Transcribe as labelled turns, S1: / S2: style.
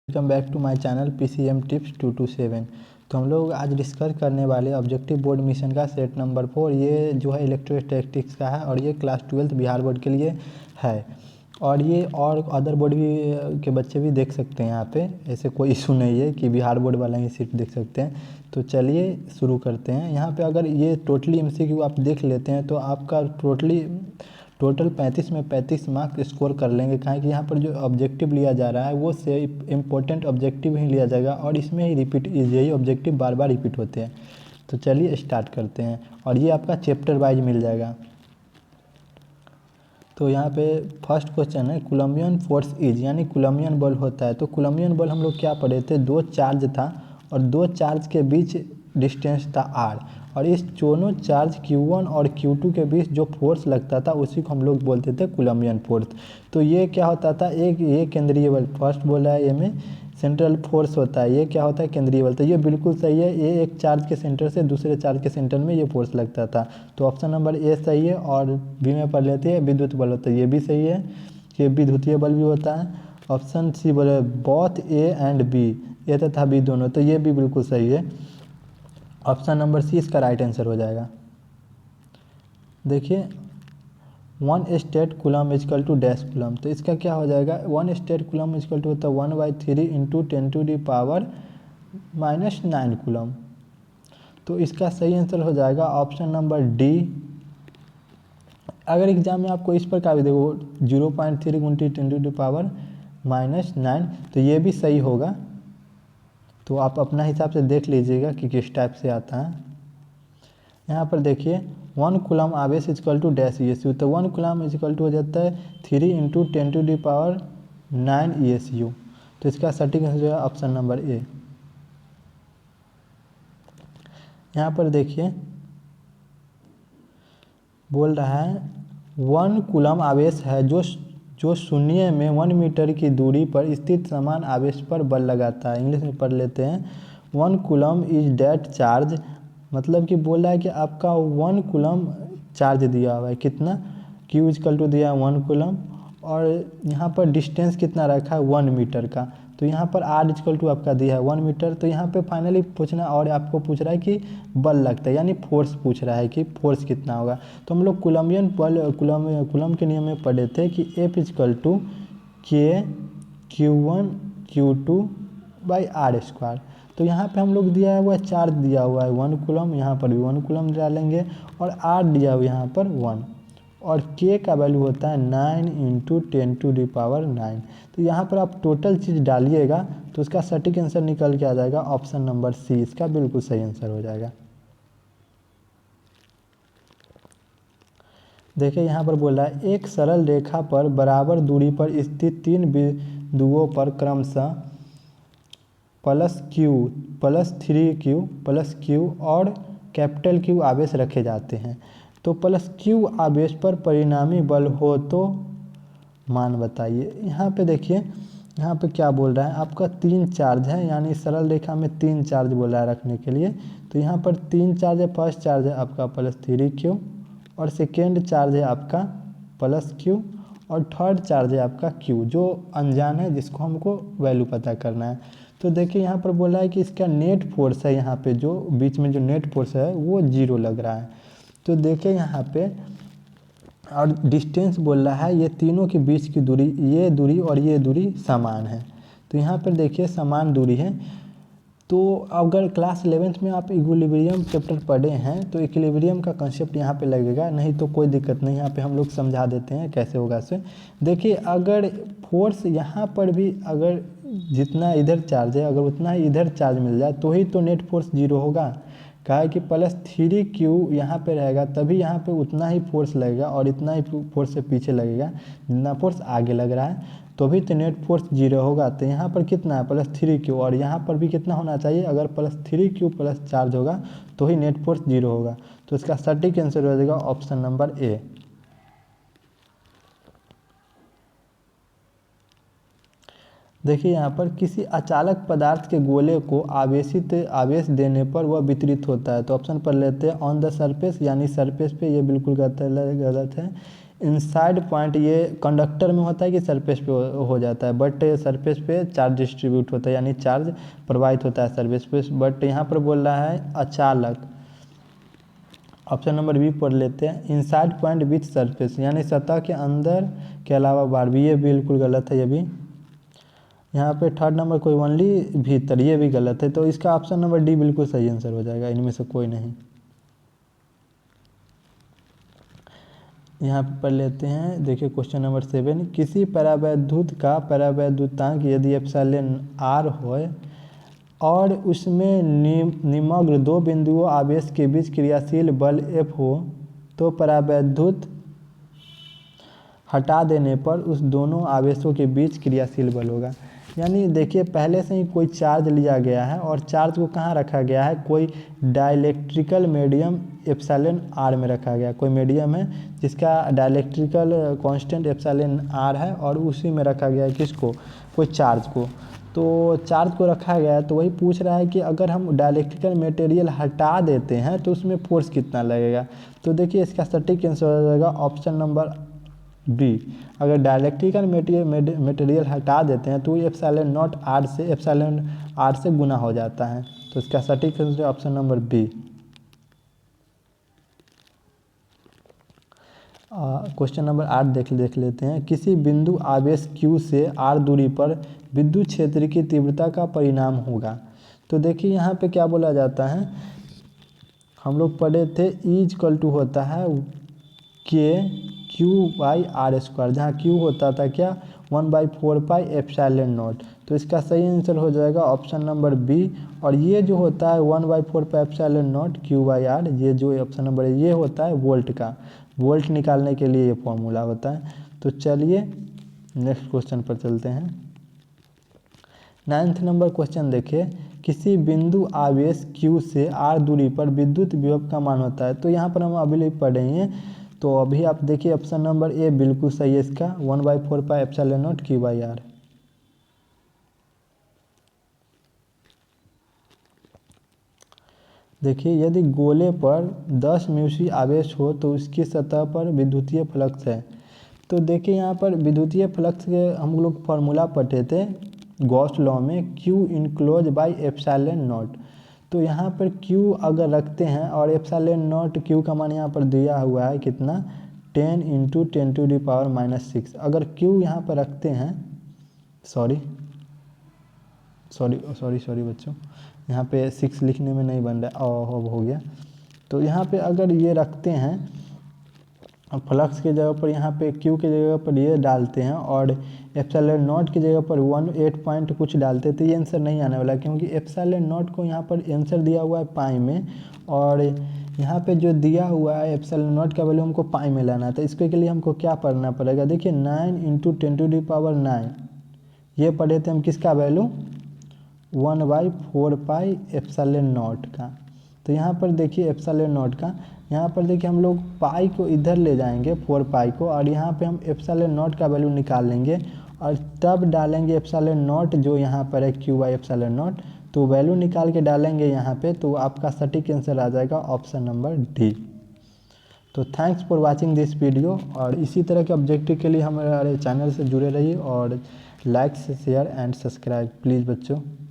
S1: Welcome back to my channel PCM tips 227। तो हम लोग आज डिस्कस करने वाले ऑब्जेक्टिव बोर्ड मिशन का सेट नंबर 4। ये जो है इलेक्ट्रोस्टैटिक्स का है और ये क्लास 12 बिहार बोर्ड के लिए है। और ये और अदर बोर्ड भी के बच्चे भी देख सकते हैं। यहाँ पे ऐसे कोई इशू नहीं है कि बिहार बोर्ड वाला ही सीट देख सकते हैं। तो चलिए शुरू करते हैं। यहाँ पे अगर ये टोटली MCQ आप देख लेते हैं तो आपका टोटल 35 में 35 मार्क स्कोर कर लेंगे। कहाँ कि यहाँ पर जो ऑब्जेक्टिव लिया जा रहा है वो से इम्पोर्टेंट ऑब्जेक्टिव ही लिया जाएगा और इसमें ही यही ऑब्जेक्टिव बार बार रिपीट होते हैं। तो चलिए स्टार्ट करते हैं और ये आपका चैप्टर वाइज मिल जाएगा। तो यहाँ पे फर्स्ट क्वेश्चन है कूलम्बियन फोर्स इज, यानी कूलम्बियन बल होता है। तो कूलम्बियन बल हम लोग क्या पढ़े थे, दो चार्ज था और दो चार्ज के बीच डिस्टेंस था r, और इस दोनों चार्ज Q1 और Q2 के बीच जो फोर्स लगता था उसी को हम लोग बोलते थे कूलम्बियन फोर्स। तो ये क्या होता था, एक ये केंद्रीय बल, फर्स्ट बोला है ये में सेंट्रल फोर्स होता है, ये क्या होता है केंद्रीय बल। तो ये बिल्कुल सही है, ये एक चार्ज के सेंटर से दूसरे चार्ज के सेंटर में ये फोर्स लगता था। तो ऑप्शन नंबर ए सही है। और बी में पढ़ लेते हैं विद्युत बल होता है, ये भी सही है, ये विद्युतीय बल भी होता है। ऑप्शन सी बोले बोथ ए एंड बी, ए तथा बी दोनों, तो ये भी बिल्कुल सही है। ऑप्शन नंबर सी इसका राइट आंसर हो जाएगा। देखिए 1 state coulomb is equal to dash coulomb, तो इसका क्या हो जाएगा, 1 स्टेट कूलम इजकल टू होता है 1/3 इंटू 10⁻⁹ कूलम। तो इसका सही आंसर हो जाएगा ऑप्शन नंबर डी। अगर एग्जाम में आपको इस प्रकार भी देखो 0.3 × 10⁻⁹, तो ये भी सही होगा। तो आप अपना हिसाब से देख लीजिएगा कि किस टाइप से आता है। यहाँ पर देखिए 1 कूलम आवेश इजकल टू डैश ESU, तो 1 कूलम इजकल टू हो जाता है 3 × 10⁹ ESU। तो इसका सटीक आंसर है ऑप्शन नंबर ए। यहाँ पर देखिए बोल रहा है 1 कूलम आवेश है जो शून्य में 1 मीटर की दूरी पर स्थित समान आवेश पर बल लगाता है। इंग्लिश में पढ़ लेते हैं 1 कूलम इज दैट चार्ज, मतलब कि बोल रहा है कि आपका 1 कूलम चार्ज दिया हुआ है, कितना Q इजकल टू दिया है 1 कूलम, और यहाँ पर डिस्टेंस कितना रखा है 1 मीटर का। तो यहाँ पर R इजकल टू आपका दिया है 1 मीटर। तो यहाँ पे फाइनली पूछना और आपको पूछ रहा है कि बल लगता है, यानी फोर्स पूछ रहा है कि फोर्स कितना होगा। तो हम लोग कूलम्बियन बल कूलम के नियम में पढ़े थे कि F is equal to K Q1 Q2/r²। तो यहाँ पे हम लोग दिया है वह चार्ज दिया हुआ है 1 कूलम, यहाँ पर भी 1 कूलम डालेंगे और R दिया हुआ यहाँ पर 1, और K का वैल्यू होता है 9 × 10⁹। तो यहाँ पर आप टोटल चीज़ डालिएगा तो उसका सटीक आंसर निकल के आ जाएगा ऑप्शन नंबर सी, इसका बिल्कुल सही आंसर हो जाएगा। देखिए यहाँ पर बोला है एक सरल रेखा पर बराबर दूरी पर स्थित 3 बिंदुओं पर क्रमशः +Q +3Q +Q और Q आवेश रखे जाते हैं। तो +Q आवेश पर परिणामी बल हो तो मान बताइए। यहाँ पे देखिए यहाँ पे क्या बोल रहा है, आपका 3 चार्ज है, यानी सरल रेखा में 3 चार्ज बोला है रखने के लिए। तो यहाँ पर 3 चार्ज है, फर्स्ट चार्ज है आपका +3Q, और सेकेंड चार्ज है आपका +Q, और थर्ड चार्ज है आपका Q, जो अनजान है जिसको हमको वैल्यू पता करना है। तो देखिए यहाँ पर बोला है कि इसका नेट फोर्स है, यहाँ पे जो बीच में जो नेट फोर्स है वो 0 लग रहा है। तो देखिए यहाँ पे और डिस्टेंस बोल रहा है ये तीनों के बीच की दूरी, ये दूरी और ये दूरी समान है। तो यहाँ पर देखिए समान दूरी है। तो अगर क्लास 11th में आप इक्विलिब्रियम चैप्टर पढ़े हैं तो इक्विलिब्रियम का कंसेप्ट यहाँ पे लगेगा, नहीं तो कोई दिक्कत नहीं, यहाँ पे हम लोग समझा देते हैं कैसे होगा इसे। देखिए अगर फोर्स यहाँ पर भी अगर जितना इधर चार्ज है अगर उतना ही इधर चार्ज मिल जाए तो ही तो नेट फोर्स 0 होगा। कहा है कि +3Q यहाँ पे रहेगा तभी यहाँ पे उतना ही फोर्स लगेगा और इतना ही फोर्स से पीछे लगेगा जितना फोर्स आगे लग रहा है, तो भी तो नेट फोर्स 0 होगा। तो यहाँ पर कितना है +3Q, और यहाँ पर भी कितना होना चाहिए, अगर +3Q प्लस चार्ज होगा तो ही नेट फोर्स 0 होगा। तो इसका सटीक आंसर हो जाएगा ऑप्शन नंबर ए। देखिए यहाँ पर किसी अचालक पदार्थ के गोले को आवेश देने पर वह वितरित होता है। तो ऑप्शन पर लेते हैं ऑन द सरफेस, यानी सरफेस पे, ये बिल्कुल गलत है। इनसाइड पॉइंट ये कंडक्टर में होता है कि सरफेस पे हो जाता है, बट सरफेस पे चार्ज डिस्ट्रीब्यूट होता है, यानी चार्ज प्रवाहित होता है सरफेस पे, बट यहाँ पर बोल रहा है अचालक। ऑप्शन नंबर बी पढ़ लेते हैं, इनसाइड पॉइंट विथ सरफेस, यानी सतह के अंदर के अलावा बाहर भी, ये बिल्कुल गलत है ये भी। यहाँ पे थर्ड नंबर कोई ओनली भीतर, ये भी गलत है। तो इसका ऑप्शन नंबर डी बिल्कुल सही आंसर हो जाएगा, इनमें से कोई नहीं। यहाँ पे पढ़ लेते हैं, देखिए क्वेश्चन नंबर 7, किसी परावैद्युत का परावैद्युतांक यदि एप्सिलॉन आर हो और उसमें निमग्न दो बिंदुओं आवेश के बीच क्रियाशील बल F हो तो परावैद्युत हटा देने पर उस दोनों आवेशों के बीच क्रियाशील बल होगा। यानी देखिए पहले से ही कोई चार्ज लिया गया है और चार्ज को कहाँ रखा गया है, कोई डाइलेक्ट्रिकल मीडियम एप्सिलॉन आर में रखा गया, कोई मीडियम है जिसका डाइलेक्ट्रिकल कांस्टेंट एप्सिलॉन आर है और उसी में रखा गया है किसको, कोई चार्ज को। तो चार्ज को रखा गया है, तो वही पूछ रहा है कि अगर हम डाइलेक्ट्रिकल मटेरियल हटा देते हैं तो उसमें फोर्स कितना लगेगा। तो देखिए इसका सटीक आंसर हो जाएगा ऑप्शन नंबर बी। अगर डाइलेक्ट्रिकल मटेरियल हटा देते हैं तो एप्सिलॉन नॉट आर से एप्सिलॉन आर से गुना हो जाता है। तो इसका सटीक answer option number B. Question number 8 देख लेते हैं, किसी बिंदु आवेश Q से r दूरी पर विद्युत क्षेत्र की तीव्रता का परिणाम होगा। तो देखिए यहाँ पे क्या बोला जाता है, हम लोग पढ़े थे E= होता है KQ/r², जहाँ Q होता था क्या 1/4 एप्सिलॉन नॉट। तो इसका सही आंसर हो जाएगा ऑप्शन नंबर बी। और ये जो होता है 1/4 एप्सिलॉन नॉट Q/r, ये जो ऑप्शन नंबर है ये होता है वोल्ट का, वोल्ट निकालने के लिए ये फॉर्मूला होता है। तो चलिए नेक्स्ट क्वेश्चन पर चलते हैं। 9th नंबर क्वेश्चन देखिए, किसी बिंदु आवेश Q से r दूरी पर विद्युत विभव का मान होता है। तो यहाँ पर हम अभी पढ़ेंगे, तो अभी आप देखिए ऑप्शन नंबर ए बिल्कुल सही है इसका, 1/4 एप्सिलॉन नॉट Q/r। देखिए यदि गोले पर 10 म्यूसी आवेश हो तो उसकी सतह पर विद्युतीय फ्लक्स है। तो देखिए यहाँ पर विद्युतीय फ्लक्स के हम लोग फार्मूला पढ़े थे गॉस लॉ में, Q enclose by epsilon not. तो यहाँ पर Q अगर रखते हैं और एप्सिलॉन नॉट Q का मान यहाँ पर दिया हुआ है कितना, 10 × 10⁻⁻6। अगर Q यहाँ पर रखते हैं, सॉरी बच्चों, यहाँ पे 6 लिखने में नहीं बन रहा, अब हो गया। तो यहाँ पे अगर ये रखते हैं फ्लक्स के जगह पर, यहाँ पे Q के जगह पर ये डालते हैं और एप्सिलॉन नॉट की जगह पर 18 पॉइंट कुछ डालते, तो ये आंसर नहीं आने वाला, क्योंकि एप्सिलॉन नॉट को यहाँ पर आंसर दिया हुआ है पाई में और यहाँ पे जो दिया हुआ है एप्सिलॉन नॉट का वैल्यू हमको पाई में लाना है। तो इसके लिए हमको क्या पढ़ना पड़ेगा, देखिए 9 × 10⁻9 ये पढ़े थे हम, किसका वैल्यू 1/4 एप्सिलॉन नॉट का। तो यहाँ पर देखिए एप्सिलॉन नॉट का, यहाँ पर देखिए हम लोग पाई को इधर ले जाएंगे 4 को, और यहाँ पे हम एप्सिलॉन नॉट का वैल्यू निकाल लेंगे और तब डालेंगे एप्सिलॉन नॉट जो यहाँ पर है Q/एप्सिलॉन नॉट। तो वैल्यू निकाल के डालेंगे यहाँ पे, तो आपका सटीक आंसर आ जाएगा ऑप्शन नंबर डी। तो thanks for watching this video, और इसी तरह के ऑब्जेक्टिव के लिए हमारे चैनल से जुड़े रहिए और like share and subscribe please बच्चों।